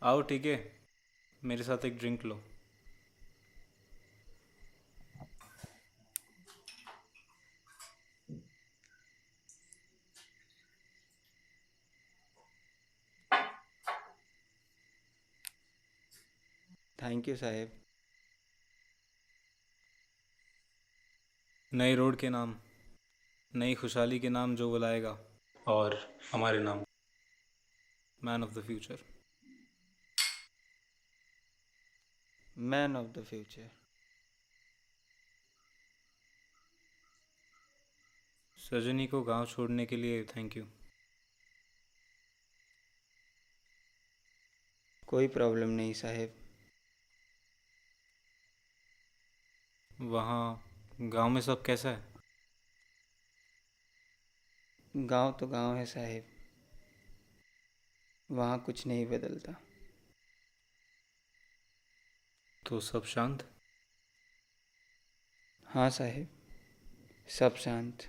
आओ ठीक है, मेरे साथ एक ड्रिंक लो। थैंक यू साहेब। नई रोड के नाम, नई खुशहाली के नाम जो बुलाएगा, और हमारे नाम, man of the future. Man of the future. सजनी को गांव छोड़ने के लिए थैंक यू। कोई प्रॉब्लम नहीं साहेब। वहाँ गांव में सब कैसा है? गांव तो गांव है साहेब, वहाँ कुछ नहीं बदलता। तो सब शांत? हाँ साहेब, सब शांत।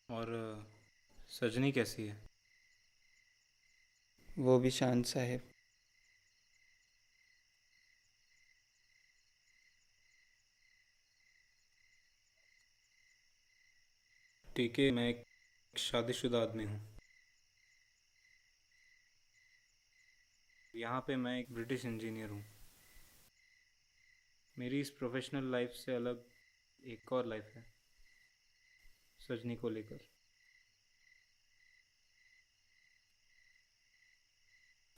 और सजनी कैसी है? वो भी शांत साहेब। ठीक है, मैं एक शादीशुदा आदमी हूँ। यहाँ पे मैं एक ब्रिटिश इंजीनियर हूँ। मेरी इस प्रोफेशनल लाइफ से अलग एक और लाइफ है, सजनी को लेकर।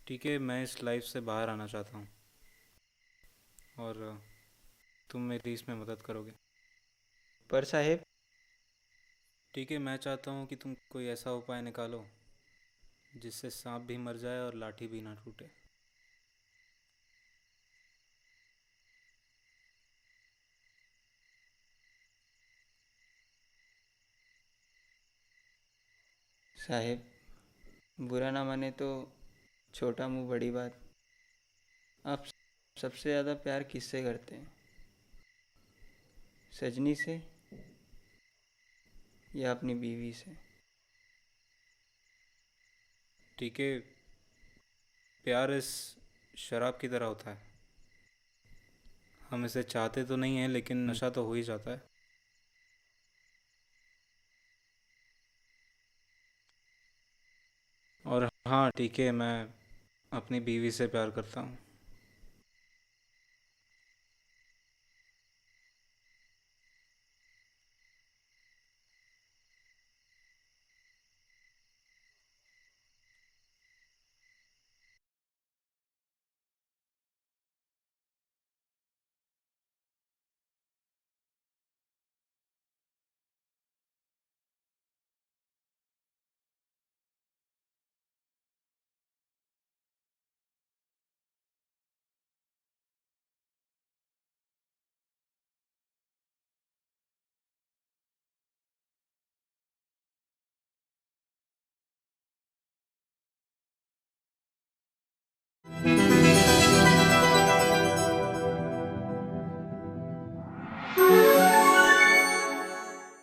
ठीक है, मैं इस लाइफ से बाहर आना चाहता हूँ, और तुम मेरी इसमें मदद करोगे। पर साहेब। ठीक है, मैं चाहता हूँ कि तुम कोई ऐसा उपाय निकालो जिससे सांप भी मर जाए और लाठी भी ना टूटे। साहेब, बुरा ना माने तो छोटा मुंह बड़ी बात। आप सबसे ज़्यादा प्यार किससे करते हैं, सजनी से या अपनी बीवी से? ठीक है, प्यार इस शराब की तरह होता है। हम इसे चाहते तो नहीं हैं, लेकिन नशा तो हो ही जाता है। और हाँ ठीक है, मैं अपनी बीवी से प्यार करता हूँ।